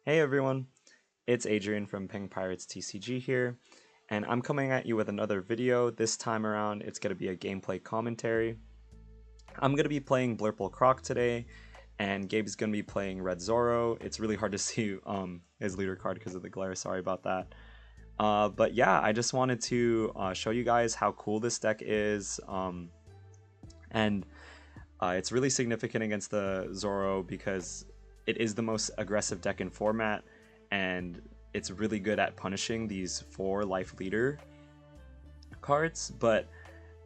Hey everyone, it's Adrian from Ping Pirates TCG here, and I'm coming at you with another video. This time around, it's going to be a gameplay commentary. I'm going to be playing Blurple Croc today, and Gabe's going to be playing Red Zoro. It's really hard to see his leader card because of the glare, sorry about that. But yeah, I just wanted to show you guys how cool this deck is, and it's really significant against the Zoro because it is the most aggressive deck in format, and it's really good at punishing these 4 life leader cards. But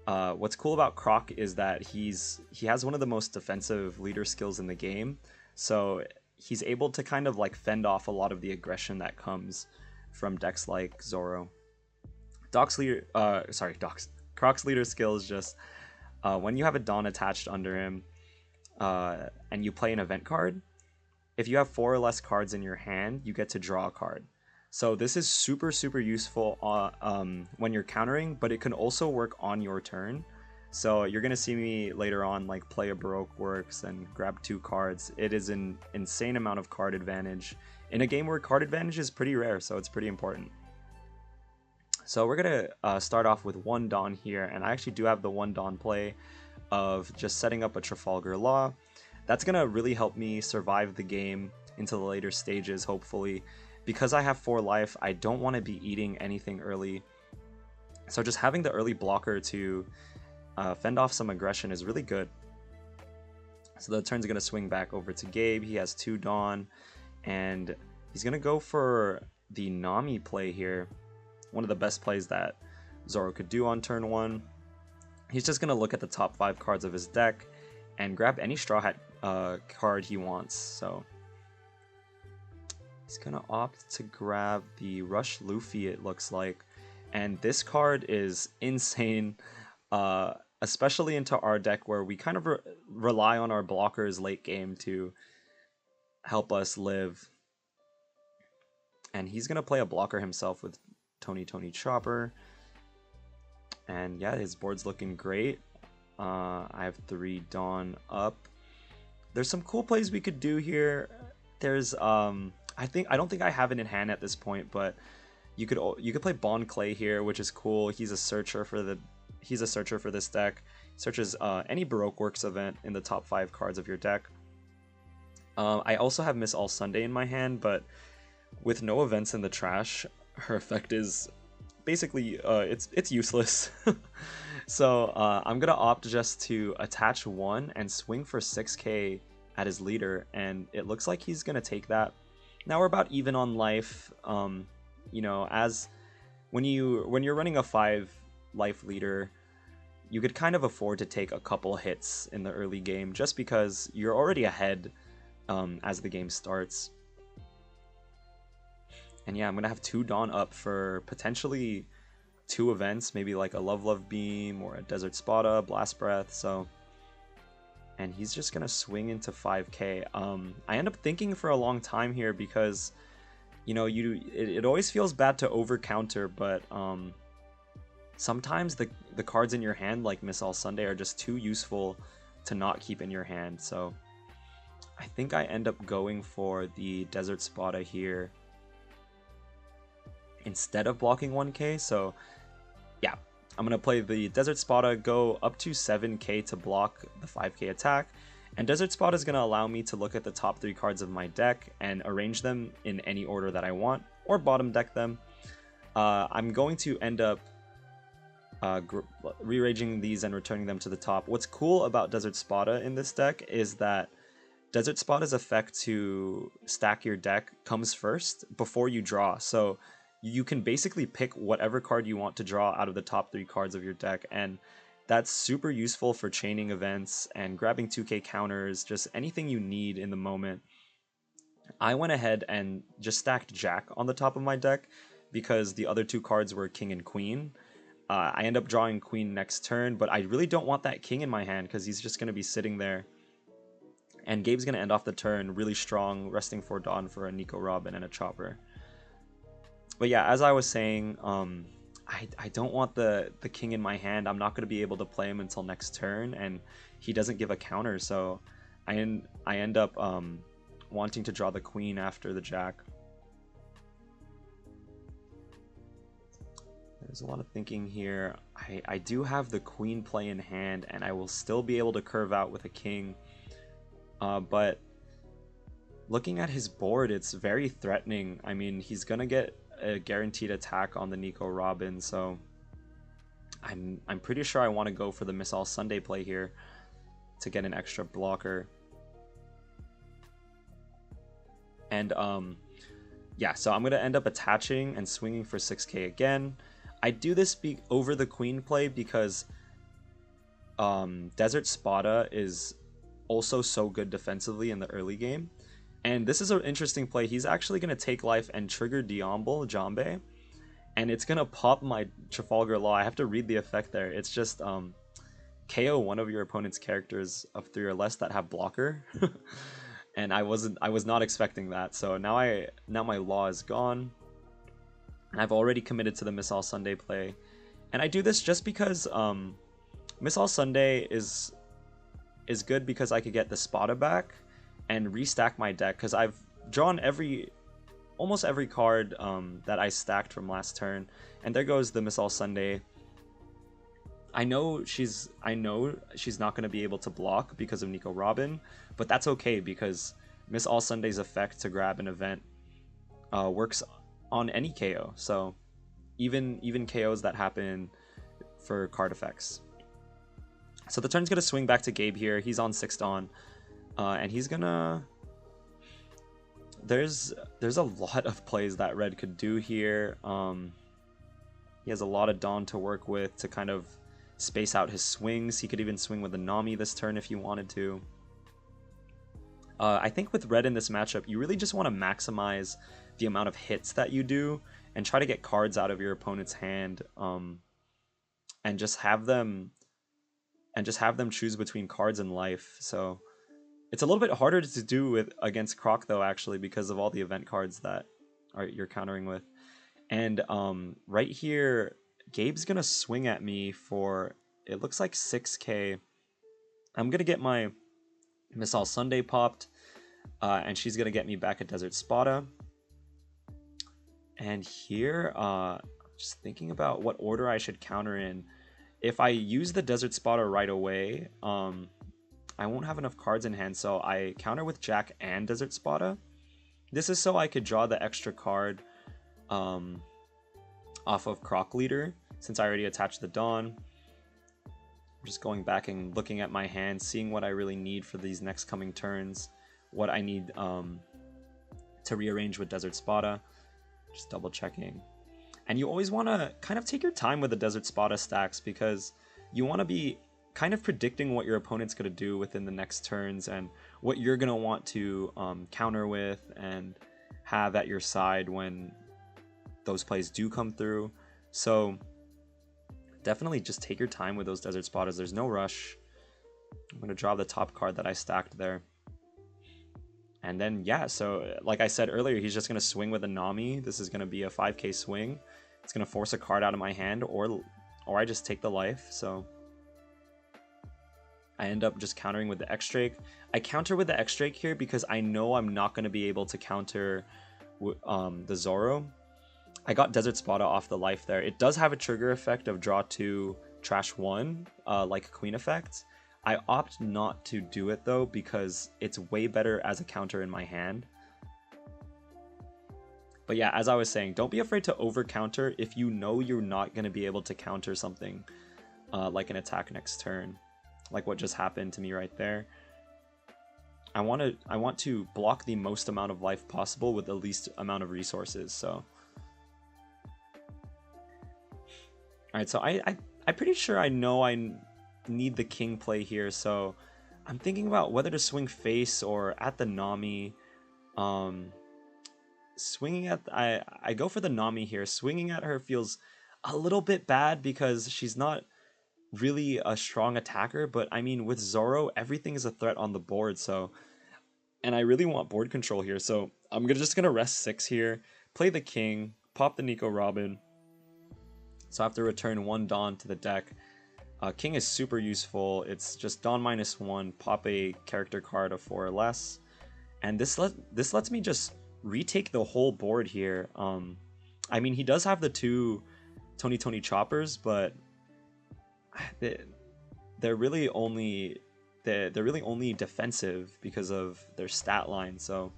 what's cool about Croc is that he has one of the most defensive leader skills in the game, so he's able to kind of like fend off a lot of the aggression that comes from decks like Zoro. Croc's leader skill is just when you have a Dawn attached under him and you play an event card, if you have 4 or less cards in your hand, you get to draw a card. So this is super useful when you're countering, but it can also work on your turn. So you're gonna see me later on like play a Baroque Works and grab 2 cards. It is an insane amount of card advantage in a game where card advantage is pretty rare, so it's pretty important. So we're gonna start off with 1 Dawn here, and I actually do have the 1 Dawn play of just setting up a Trafalgar Law. That's gonna really help me survive the game into the later stages, hopefully. Because I have 4 life, I don't want to be eating anything early. So just having the early blocker to fend off some aggression is really good. So the turn's gonna swing back over to Gabe. He has 2 Dawn, and he's gonna go for the Nami play here. One of the best plays that Zoro could do on turn 1. He's just gonna look at the top 5 cards of his deck and grab any Straw Hat card he wants. So he's gonna opt to grab the Rush Luffy, it looks like, and this card is insane, especially into our deck where we kind of rely on our blockers late game to help us live. And he's gonna play a blocker himself with Tony Chopper, and yeah, his board's looking great. I have 3 Dawn up. There's some cool plays we could do here. There's I don't think I have it in hand at this point, but you could play Bond Clay here, which is cool. He's a searcher for this deck. Searches any Baroque Works event in the top 5 cards of your deck. I also have Miss All Sunday in my hand, but with no events in the trash, her effect is basically it's useless. So I'm gonna opt just to attach 1 and swing for 6k at his leader, and it looks like he's gonna take that. Now we're about even on life. You know, as when you're running a 5 life leader, you could kind of afford to take a couple hits in the early game just because you're already ahead as the game starts. And yeah, I'm gonna have 2 Dawn up for potentially 2 events, maybe like a Love Beam or a Desert Spada, Blast Breath. So, and he's just gonna swing into 5k. I end up thinking for a long time here because, you know, it always feels bad to over counter, but sometimes the cards in your hand like Miss All Sunday are just too useful to not keep in your hand. So I think I end up going for the Desert Spada here instead of blocking 1k. So yeah, I'm gonna play the Desert Spada, go up to 7k to block the 5k attack, and Desert Spada is gonna allow me to look at the top 3 cards of my deck and arrange them in any order that I want, or bottom deck them. I'm going to end up rearranging these and returning them to the top. What's cool about Desert Spada in this deck is that Desert Spada's effect to stack your deck comes first before you draw, so you can basically pick whatever card you want to draw out of the top 3 cards of your deck, and that's super useful for chaining events and grabbing 2k counters, just anything you need in the moment. I went ahead and just stacked Jack on the top of my deck because the other 2 cards were King and Queen. I end up drawing Queen next turn, but I really don't want that King in my hand because he's just going to be sitting there. And Gabe's going to end off the turn really strong, resting 4 Dawn for a Nico Robin and a Chopper. But yeah, as I was saying, I don't want the king in my hand. I'm not going to be able to play him until next turn, and he doesn't give a counter, so I end up wanting to draw the queen after the jack. There's a lot of thinking here. I do have the queen play in hand, and I will still be able to curve out with a king. But looking at his board, it's very threatening. I mean, he's gonna get a guaranteed attack on the Nico Robin, so I'm pretty sure I want to go for the Miss All Sunday play here to get an extra blocker. And yeah, so I'm gonna end up attaching and swinging for 6k again. I do this over the queen play because Desert Spada is also so good defensively in the early game. And this is an interesting play. He's actually going to take life and trigger Diombo, Jambe. And it's going to pop my Trafalgar Law. I have to read the effect there. It's just KO one of your opponent's characters of 3 or less that have blocker. And I was not expecting that. So now my Law is gone. And I've already committed to the Miss All Sunday play. And I do this just because Miss All Sunday is good because I could get the Spada back and restack my deck, because I've drawn almost every card that I stacked from last turn. And there goes the Miss All Sunday. I know she's not going to be able to block because of Nico Robin, but that's okay because Miss All Sunday's effect to grab an event works on any KO. So even KOs that happen for card effects. So the turn's gonna swing back to Gabe here. He's on 6 Dawn, and he's gonna. There's a lot of plays that Red could do here. He has a lot of Dawn to work with to kind of space out his swings. He could even swing with the Nami this turn if he wanted to. I think with Red in this matchup, you really just want to maximize the amount of hits that you do and try to get cards out of your opponent's hand, and just have them choose between cards and life. So it's a little bit harder to do against Croc though, actually, because of all the event cards that you're countering with. And right here, Gabe's gonna swing at me for, it looks like 6k. I'm gonna get my Miss All Sunday popped, and she's gonna get me back a Desert Spada. And here, just thinking about what order I should counter in. If I use the Desert Spada right away, I won't have enough cards in hand, so I counter with Jack and Desert Spada. This is so I could draw the extra card off of Croc Leader, since I already attached the Dawn. I'm just going back and looking at my hand, seeing what I really need for these next coming turns, what I need to rearrange with Desert Spada. Just double checking. And you always want to kind of take your time with the Desert Spada stacks, because you want to be kind of predicting what your opponent's going to do within the next turns and what you're going to want to counter with and have at your side when those plays do come through. So definitely just take your time with those Desert Spadas. There's no rush. I'm going to draw the top card that I stacked there. And then, yeah, so like I said earlier, he's just going to swing with a Nami. This is going to be a 5k swing. It's going to force a card out of my hand, or I just take the life. So I end up just countering with the X-Drake. I counter with the X-Drake here because I know I'm not going to be able to counter the Zoro. I got Desert Spada off the life there. It does have a trigger effect of draw 2, trash 1, like Queen effect. I opt not to do it though, because it's way better as a counter in my hand. But yeah, as I was saying, don't be afraid to over counter if you know you're not going to be able to counter something like an attack next turn, like what just happened to me right there. I want to block the most amount of life possible with the least amount of resources. So alright, so I'm pretty sure I know I need the king play here, so I'm thinking about whether to swing face or at the Nami. Swinging at I go for the Nami here. Swinging at her feels a little bit bad because she's not really a strong attacker, but I mean, with Zoro, everything is a threat on the board, so, and I really want board control here, so I'm just gonna rest 6 here, play the king, pop the Nico Robin, so I have to return 1 Dawn to the deck. King is super useful. It's just Dawn -1, pop a character card of 4 or less, And this lets me just retake the whole board here. I mean, he does have the two Tony choppers, but they, they're really only they're really only defensive because of their stat line. So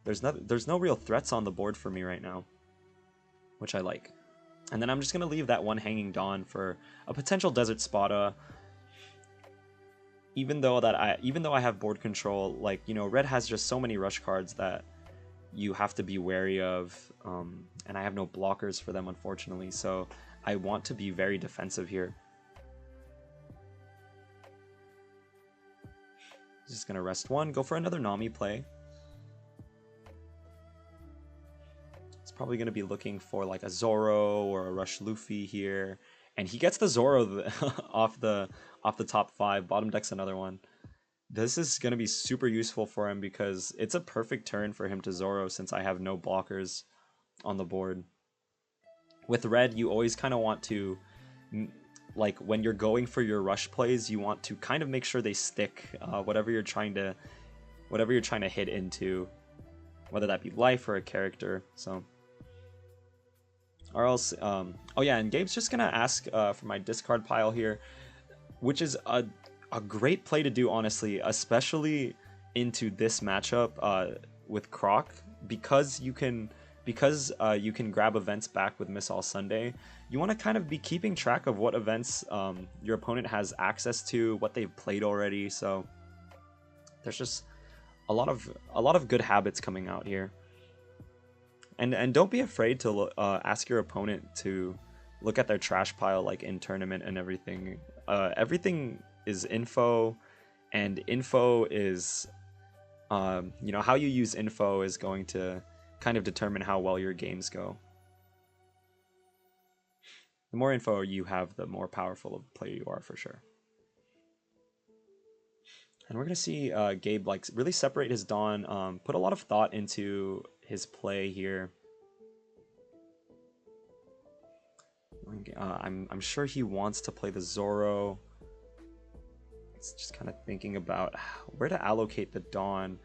there's no real threats on the board for me right now, which I like. And then I'm just gonna leave that one Hanging Dawn for a potential Desert Spada. Even though I have board control, like, you know, red has just so many rush cards that you have to be wary of, and I have no blockers for them, unfortunately, so I want to be very defensive here. Just gonna rest one, go for another Nami play. It's probably gonna be looking for like a Zoro or a Rush Luffy here, and he gets the Zoro off the top 5. Bottom deck's another one. This is going to be super useful for him because it's a perfect turn for him to Zoro since I have no blockers on the board. With red, you always kind of want to, like, when you're going for your rush plays, you want to kind of make sure they stick, whatever you're trying to hit into, whether that be life or a character. So, or else, oh yeah, and Gabe's just gonna ask for my discard pile here, which is a great play to do, honestly, especially into this matchup with Croc, because you can grab events back with Miss All Sunday. You want to kind of be keeping track of what events your opponent has access to, what they've played already. So there's just a lot of good habits coming out here. And don't be afraid to ask your opponent to look at their trash pile, like in tournament and everything. Everything is info, and info is, you know, how you use info is going to kind of determine how well your games go. The more info you have, the more powerful of a player you are, for sure. And we're gonna see Gabe like really separate his Dawn, put a lot of thought into his play here. I'm sure he wants to play the Zoro. It's just kind of thinking about where to allocate the Dawn.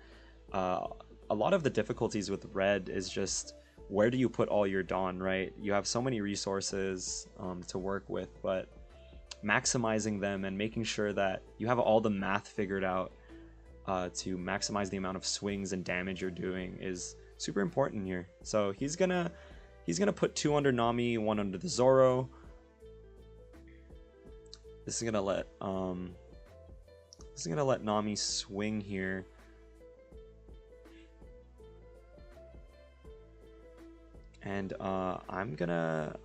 A lot of the difficulties with red is just where do you put all your Dawn, right? You have so many resources to work with, but maximizing them and making sure that you have all the math figured out to maximize the amount of swings and damage you're doing is super important here. So he's gonna put 2 under Nami, 1 under the Zoro. This is gonna let Nami swing here. And I'm gonna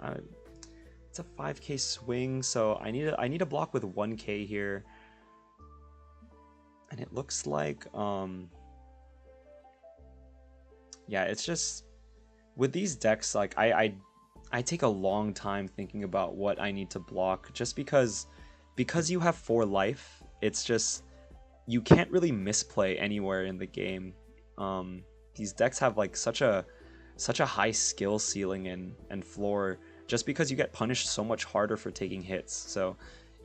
it's a 5k swing, so I need a block with 1k here. And it looks like yeah, it's just with these decks, like I take a long time thinking about what I need to block, just because you have 4 life. It's just you can't really misplay anywhere in the game. These decks have like such a high skill ceiling and floor, just because you get punished so much harder for taking hits. So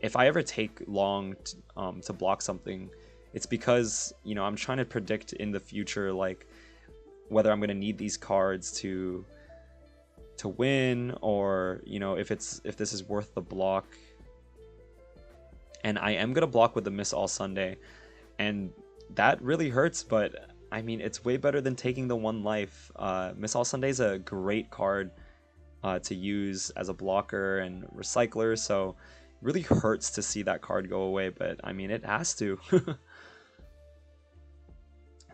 if I ever take long to block something, it's because, you know, I'm trying to predict in the future, like, whether I'm going to need these cards to win, or, you know, if this is worth the block. And I am going to block with the Miss All Sunday, and that really hurts, but I mean, it's way better than taking the 1 life. Miss All Sunday is a great card to use as a blocker and recycler, so it really hurts to see that card go away, but I mean, it has to.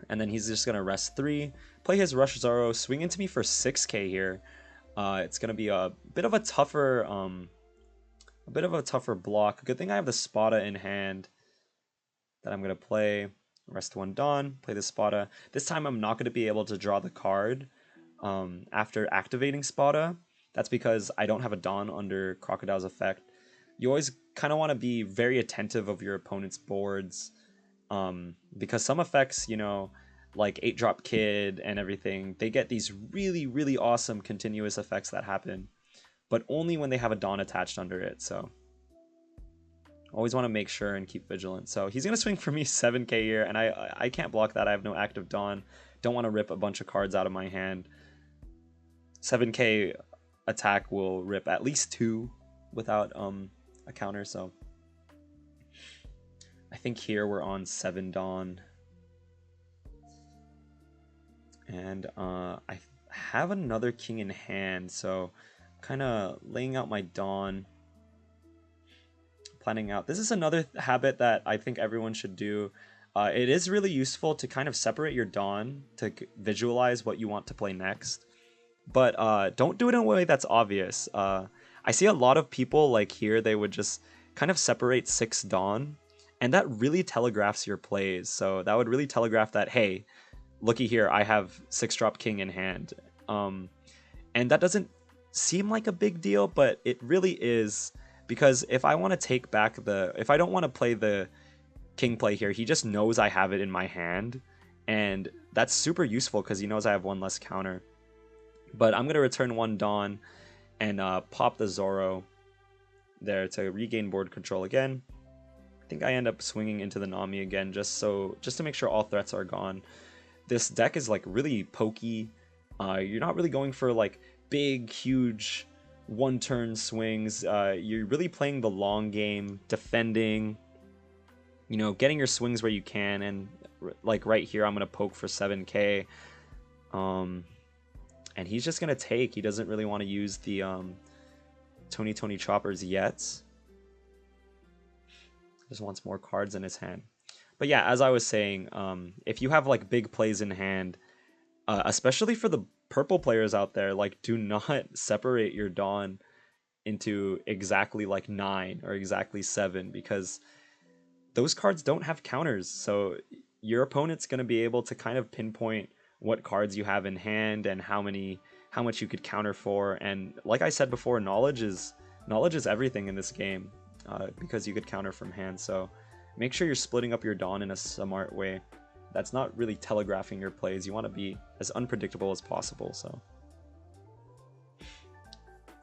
And then he's just going to rest 3, play his Rush Zoro, swing into me for 6k here. It's going to be a bit of a tougher block. Good thing I have the Spada in hand that I'm going to play. Rest 1 Dawn, play the Spada. This time I'm not going to be able to draw the card after activating Spada. That's because I don't have a Dawn under Crocodile's effect. You always kind of want to be very attentive of your opponent's boards, because some effects, you know, like 8-drop Kid and everything, they get these really, really awesome continuous effects that happen, but only when they have a Dawn attached under it. So Always want to make sure and keep vigilant. So he's gonna swing for me 7k here, and I can't block that. I have no active Dawn. Don't want to rip a bunch of cards out of my hand. 7k attack will rip at least 2 without a counter. So I think here we're on 7 Dawn. And I have another king in hand, so kind of laying out my Dawn, planning out. This is another habit that I think everyone should do. It is really useful to kind of separate your Dawn to visualize what you want to play next. But don't do it in a way that's obvious. I see a lot of people like here, they would just kind of separate 6 Dawn, and that really telegraphs your plays. So that would really telegraph that, hey, looky here, I have 6-drop king in hand. And that doesn't seem like a big deal, but it really is, because if I want to take back if I don't want to play the king play here, he just knows I have it in my hand, and that's super useful because he knows I have 1 less counter. But I'm going to return 1 Dawn and pop the Zoro there to regain board control again. I think I end up swinging into the Nami again just to make sure all threats are gone. This deck is like really pokey. You're not really going for like big, huge 1-turn swings. You're really playing the long game, defending, you know, getting your swings where you can. And like right here, I'm going to poke for 7k. And he's just going to take. He doesn't really want to use the Tony choppers yet. Just wants more cards in his hand. But yeah, as I was saying, if you have like big plays in hand, especially for the purple players out there, like do not separate your Dawn into exactly like 9 or exactly 7, because those cards don't have counters. So your opponent's going to be able to kind of pinpoint what cards you have in hand and how much you could counter for. And like I said before, knowledge is everything in this game, because you could counter from hand. So make sure you're splitting up your Dawn in a smart way. That's not really telegraphing your plays. You want to be as unpredictable as possible. So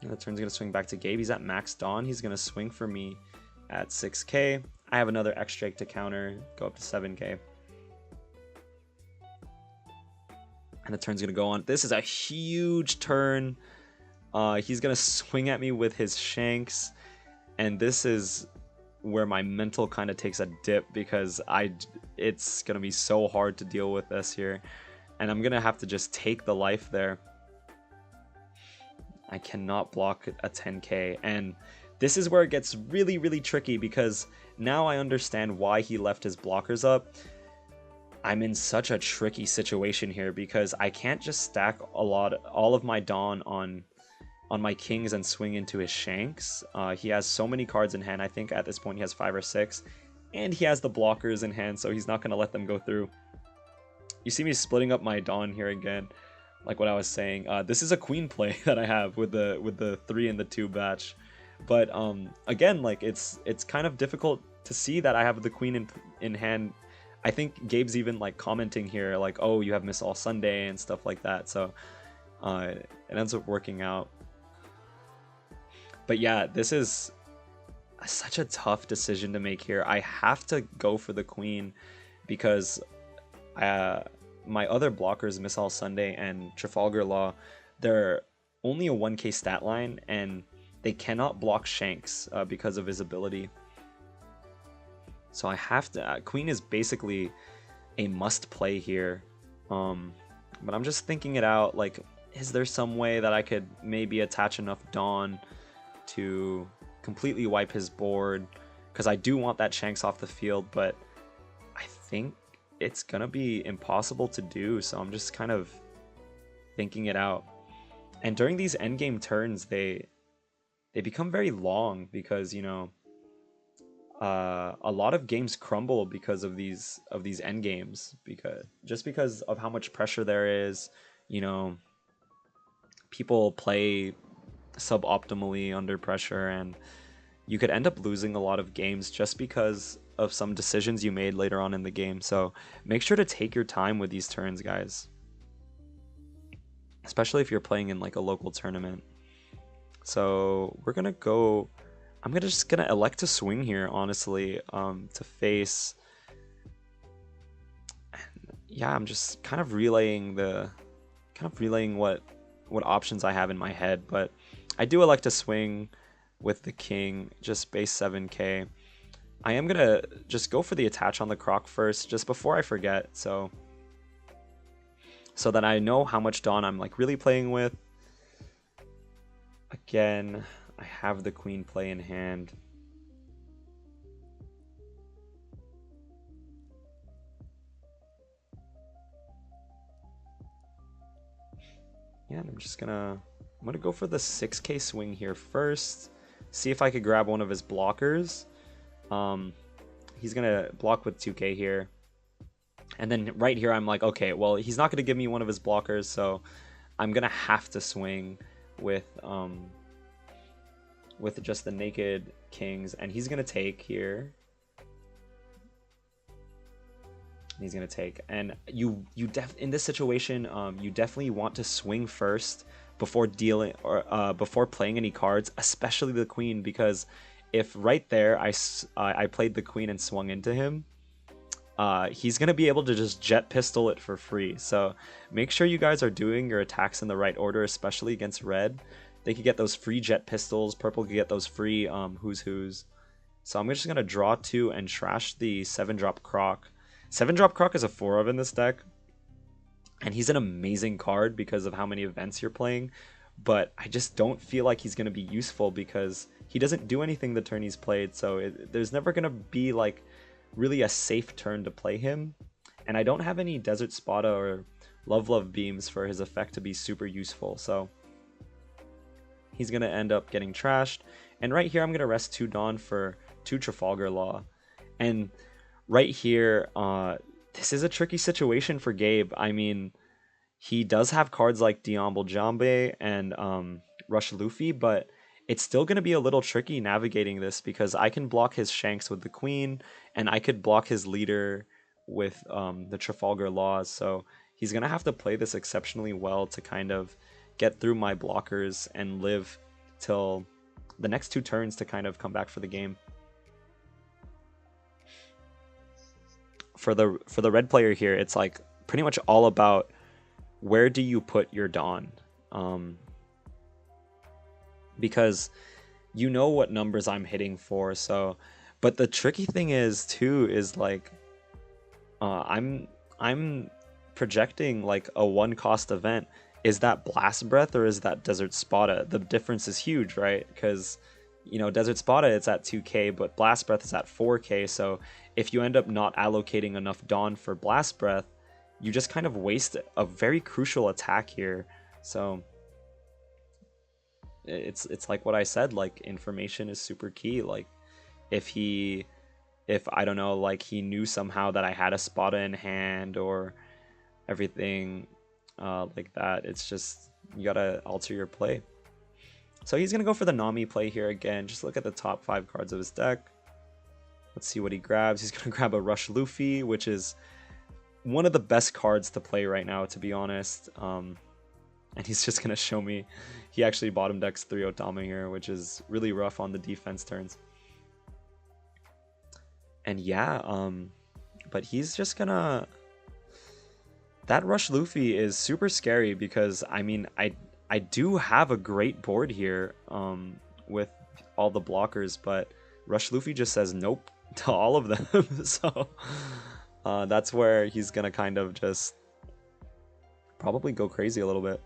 and the turn's going to swing back to Gabe. He's at max Dawn. He's going to swing for me at 6k. I have another X-Drake to counter, go up to 7k. And the turn's going to go on. This is a huge turn. He's going to swing at me with his Shanks. And this is where my mental kind of takes a dip, because it's going to be so hard to deal with this here. And I'm going to have to just take the life there. I cannot block a 10k. And this is where it gets really, really tricky, because now I understand why he left his blockers up. I'm in such a tricky situation here, because I can't just stack all of my Dawn on my kings and swing into his Shanks. He has so many cards in hand. I think at this point he has 5 or 6, and he has the blockers in hand, so he's not going to let them go through. You see me splitting up my Dawn here again, like what I was saying. This is a queen play that I have with the 3 and the 2 batch. But again, like it's kind of difficult to see that I have the queen in hand. I think Gabe's even like commenting here like, oh, you have Miss All Sunday and stuff like that. So it ends up working out. But yeah, this is such a tough decision to make here. I have to go for the queen, because my other blockers, Miss All Sunday and Trafalgar Law, they're only a 1k stat line, and they cannot block Shanks because of his ability. So I have to... Queen is basically a must play here. But I'm just thinking it out, like, is there some way that I could maybe attach enough Dawn to completely wipe his board? Because I do want that Shanks off the field, but I think it's gonna be impossible to do, so I'm just kind of thinking it out. And during these endgame turns, they become very long, because, you know, a lot of games crumble because of these end games, because of how much pressure there is. You know, people play suboptimally under pressure, and you could end up losing a lot of games just because of some decisions you made later on in the game. So make sure to take your time with these turns, guys, especially if you're playing in like a local tournament. So we're gonna go... I'm just gonna elect to swing here, honestly, to face. Yeah, I'm just kind of relaying what options I have in my head, but I do elect to swing with the king, just base 7k. I am gonna just go for the attach on the Croc first, just before I forget, so that I know how much Dawn I'm like really playing with. Again, I have the queen play in hand. Yeah, and I'm gonna go for the 6k swing here first. See if I could grab one of his blockers. He's gonna block with 2k here. And then right here I'm like, okay, well, he's not gonna give me one of his blockers, so I'm gonna have to swing with just the naked kings, and he's gonna take here. He's gonna take, and in this situation, you definitely want to swing first before dealing or before playing any cards, especially the queen, because if right there I played the queen and swung into him, he's gonna be able to just jet pistol it for free. So make sure you guys are doing your attacks in the right order, especially against red. They could get those free jet pistols. Purple could get those free who's. So I'm just gonna draw 2 and trash the 7-drop Croc. 7-drop Croc is a 4 of in this deck, and he's an amazing card because of how many events you're playing, but I just don't feel like he's going to be useful because he doesn't do anything the turn he's played, so there's never going to be like really a safe turn to play him, and I don't have any Desert Spada or Love Beams for his effect to be super useful, so he's going to end up getting trashed. And right here I'm going to rest 2 Dawn for 2 Trafalgar Law, and right here, this is a tricky situation for Gabe. I mean, he does have cards like Diomble Jambe and Rush Luffy, but it's still going to be a little tricky navigating this because I can block his Shanks with the Queen, and I could block his leader with the Trafalgar Laws. So he's going to have to play this exceptionally well to kind of get through my blockers and live till the next 2 turns to kind of come back for the game. For the red player here, it's like pretty much all about where do you put your Dawn, because you know what numbers I'm hitting for. So, but the tricky thing is too is like I'm projecting like a 1-cost event. Is that Blast Breath or is that Desert Spada? The difference is huge, right? Because you know, Desert Spada, it's at 2k, but Blast Breath is at 4k, so if you end up not allocating enough Dawn for Blast Breath, you just kind of waste a very crucial attack here. So it's like what I said, like information is super key. Like if I don't know, like he knew somehow that I had a Spada in hand or everything like that, it's just you gotta alter your play. So he's going to go for the Nami play here again. Just look at the top 5 cards of his deck. Let's see what he grabs. He's going to grab a Rush Luffy, which is one of the best cards to play right now, to be honest. And he's just going to show me he actually bottom decks 3 Otama here, which is really rough on the defense turns. And yeah, but he's just going to... That Rush Luffy is super scary because, I mean, I do have a great board here with all the blockers, but Rush Luffy just says nope to all of them. So that's where he's going to kind of just probably go crazy a little bit.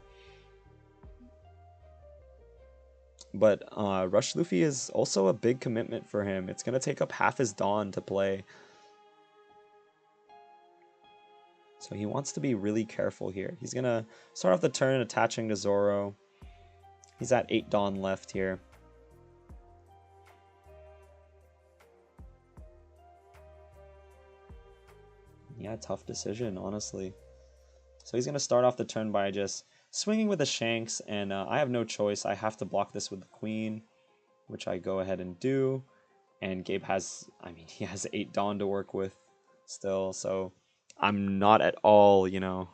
But Rush Luffy is also a big commitment for him. It's going to take up half his Dawn to play. So he wants to be really careful here. He's going to start off the turn attaching to Zoro. He's at 8 Dawn left here. Yeah, tough decision, honestly. So he's going to start off the turn by just swinging with the Shanks, and I have no choice. I have to block this with the Queen, which I go ahead and do. And Gabe has, I mean, he has 8 Dawn to work with still, so I'm not at all, you know,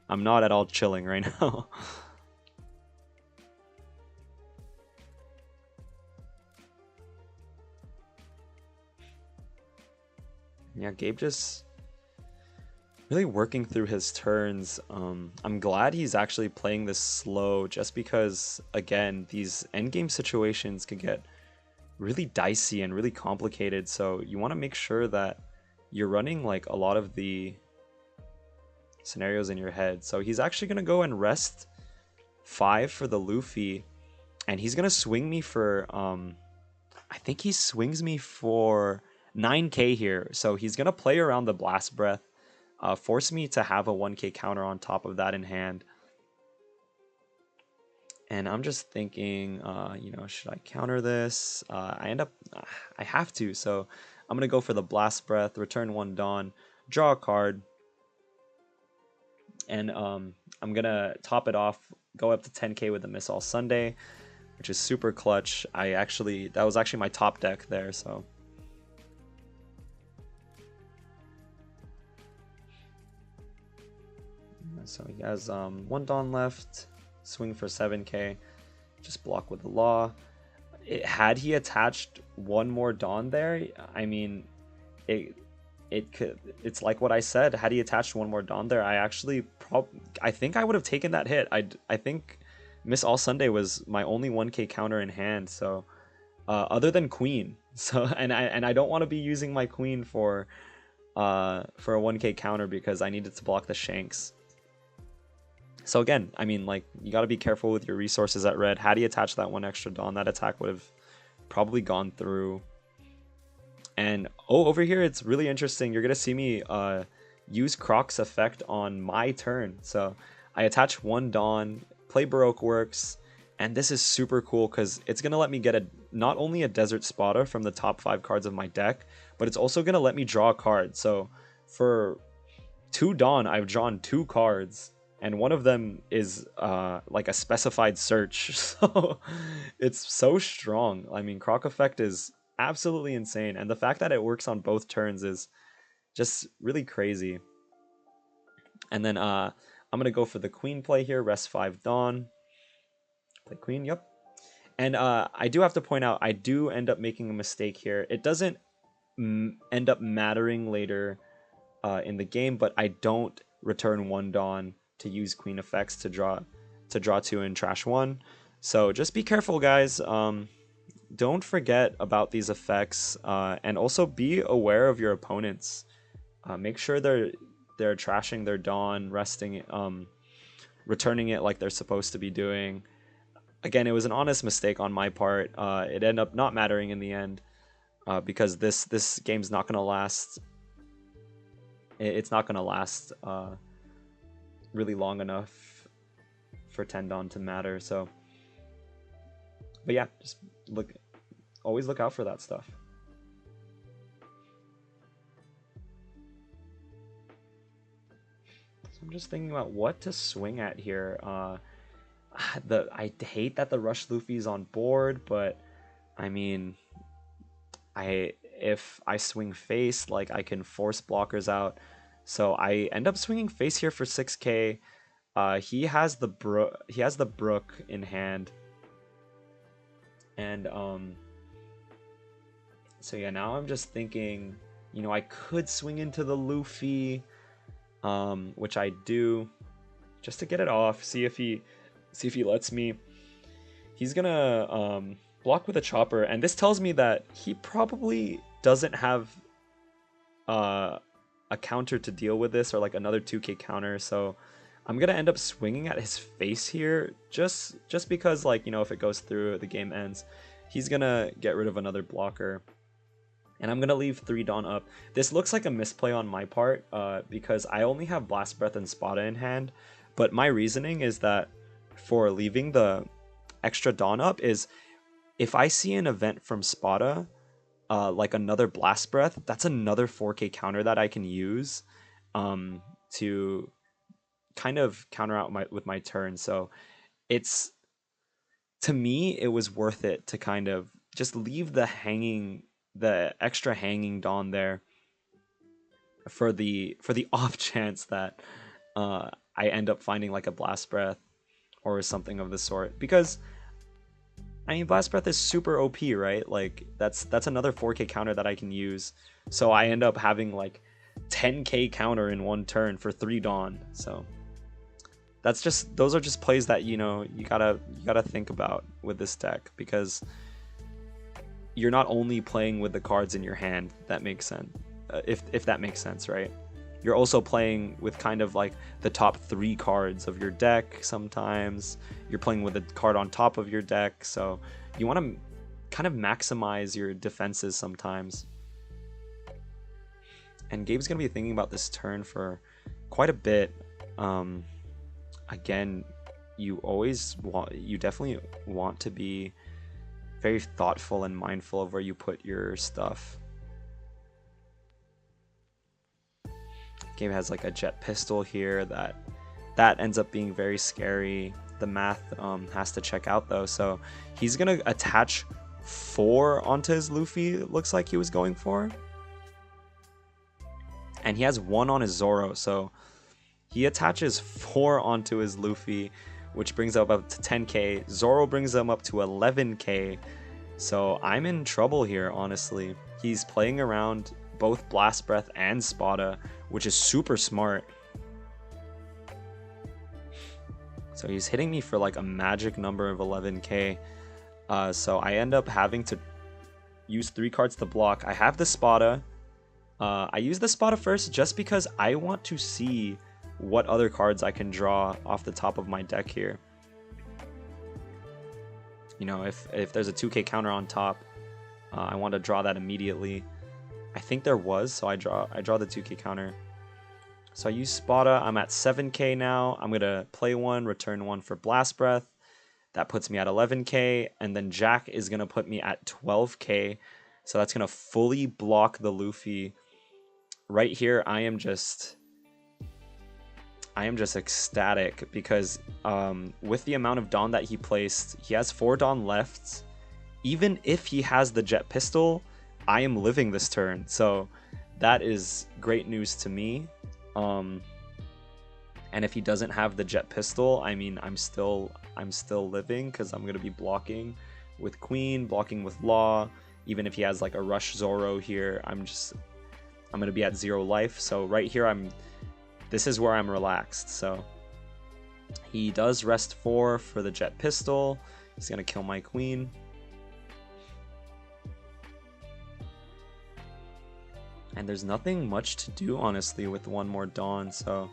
I'm not at all chilling right now. Yeah, Gabe just really working through his turns. I'm glad he's actually playing this slow just because, again, these endgame situations can get really dicey and really complicated. So you want to make sure that you're running like a lot of the scenarios in your head. So he's actually going to go and rest 5 for the Luffy, and he's going to swing me for, I think he swings me for 9k here. So he's going to play around the Blast Breath. Force me to have a 1k counter on top of that in hand. And I'm just thinking, should I counter this? I have to, so I'm going to go for the Blast Breath, return 1 Dawn, draw a card, and I'm going to top it off, go up to 10k with the Miss All Sunday, which is super clutch. That was actually my top deck there, so... So he has 1 Dawn left, swing for 7k, just block with the Law. Had he attached 1 more Dawn there, I mean, it's like what I said. Had he attached 1 more Dawn there, I think I would have taken that hit. I think Miss All Sunday was my only 1k counter in hand. So other than Queen, so and I don't want to be using my Queen for a 1k counter because I needed to block the Shanks. So again, I mean, like, you got to be careful with your resources at red. Had he attached that 1 extra Dawn, that attack would have probably gone through. And over here, it's really interesting. You're going to see me use Croc's effect on my turn. So I attach 1 Dawn, play Baroque Works, and this is super cool because it's going to let me get not only a Desert Spotter from the top 5 cards of my deck, but it's also going to let me draw a card. So for 2 Dawn, I've drawn 2 cards. And one of them is like a specified search. So it's so strong. I mean, Croc effect is absolutely insane. And the fact that it works on both turns is just really crazy. And then I'm going to go for the Queen play here. Rest 5 Dawn. Play Queen, yep. And I do have to point out, I do end up making a mistake here. It doesn't end up mattering later in the game, but I don't return 1 Dawn to use Queen effects to draw 2 and trash 1. So just be careful, guys. Don't forget about these effects, and also be aware of your opponents. Make sure they're trashing their Dawn, resting, returning it like they're supposed to be doing. Again, it was an honest mistake on my part. It ended up not mattering in the end, because this game's not gonna last. It's not gonna last really long enough for 10 Dawn to matter. So, but yeah, just always look out for that stuff. So I'm just thinking about what to swing at here. I hate that the Rush Luffy's on board, but I mean, if I swing face, like, I can force blockers out. So I end up swinging face here for 6k. He has the Brook in hand, and so yeah, now I'm just thinking, I could swing into the Luffy, which I do, just to get it off. See if he lets me. He's gonna block with a Chopper, and this tells me that he probably doesn't have a counter to deal with this, or like another 2k counter. So I'm gonna end up swinging at his face here, just because, like, if it goes through, the game ends. He's gonna get rid of another blocker, and I'm gonna leave 3 Dawn up. This looks like a misplay on my part, because I only have Blast Breath and Spada in hand, but my reasoning is that for leaving the extra Dawn up is, if I see an event from Spada, like another Blast Breath, that's another 4k counter that I can use to kind of counter out with my turn. So it's, to me, it was worth it to kind of just leave the extra hanging Dawn there for the off chance that I end up finding like a Blast Breath or something of the sort, because I mean, Blast Breath is super OP, right? Like, that's another 4k counter that I can use So I end up having like 10k counter in one turn for 3 Dawn. So those are just plays that, you know, you gotta think about with this deck, because you're not only playing with the cards in your hand. That makes sense, if that makes sense, right? You're also playing with kind of like the top 3 cards of your deck. Sometimes you're playing with a card on top of your deck, so you want to kind of maximize your defenses sometimes. And Gabe's gonna be thinking about this turn for quite a bit. Again, you definitely want to be very thoughtful and mindful of where you put your stuff. Gabe has like a jet pistol here that ends up being very scary. The math has to check out though, so he's gonna attach 4 onto his Luffy. It looks like he was going for, and he has 1 on his Zoro, so he attaches 4 onto his Luffy, which brings up to 10k. Zoro brings him up to 11k. So I'm in trouble here, honestly. He's playing around both Blast Breath and Spada, which is super smart. So he's hitting me for like a magic number of 11k. So I end up having to use 3 cards to block. I have the Spada. I use the Spada first just because I want to see what other cards I can draw off the top of my deck here. You know, if there's a 2k counter on top, I want to draw that immediately. I think there was, so I draw the 2k counter. So I use Spada. I'm at 7k now. I'm gonna play 1, return 1 for Blast Breath. That puts me at 11k, and then Jack is gonna put me at 12k. So that's gonna fully block the Luffy. Right here, I am just ecstatic, because with the amount of Dawn that he placed, he has 4 Dawn left. Even if he has the jet pistol, I am living this turn, so that is great news to me. And if he doesn't have the jet pistol, I mean, I'm still living, because I'm gonna be blocking with Queen, blocking with Law. Even if he has like a Rush Zoro here, I'm gonna be at 0 life. So right here, this is where I'm relaxed. So he does rest 4 for the jet pistol. He's gonna kill my Queen. And there's nothing much to do, honestly, with 1 more Dawn. So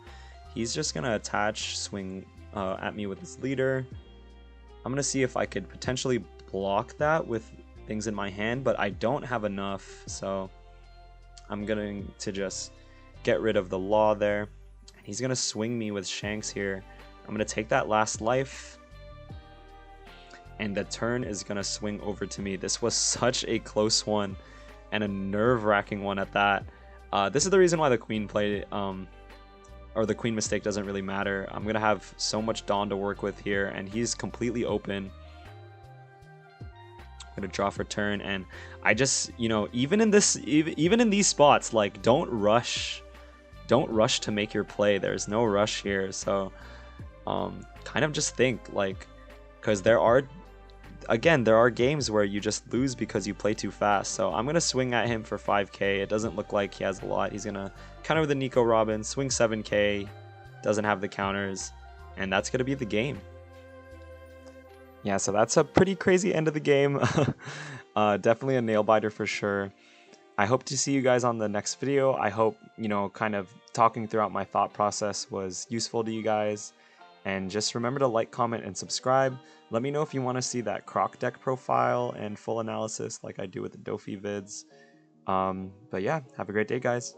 he's just gonna attach, swing at me with his leader. I'm gonna see if I could potentially block that with things in my hand, but I don't have enough. So I'm going to just get rid of the Law there. He's going to swing me with Shanks here. I'm going to take that last life, and the turn is going to swing over to me. This was such a close one, and a nerve-wracking one at that. This is the reason why the Queen play, or the Queen mistake doesn't really matter. I'm going to have so much Dawn to work with here, and he's completely open. I'm going to draw for turn, and I just, you know, even in these spots, like, don't rush to make your play. There's no rush here. So kind of just think, like, because there are games where you just lose because you play too fast. So I'm gonna swing at him for 5k. It doesn't look like he has a lot. He's gonna counter with the Nico Robin, swing 7k, doesn't have the counters, and that's gonna be the game. Yeah, so that's a pretty crazy end of the game. Definitely a nail biter for sure. I hope to see you guys on the next video. I hope, you know, kind of talking throughout my thought process was useful to you guys. And just remember to like, comment, and subscribe. Let me know if you want to see that Croc deck profile and full analysis like I do with the Dofi vids. But yeah, have a great day, guys.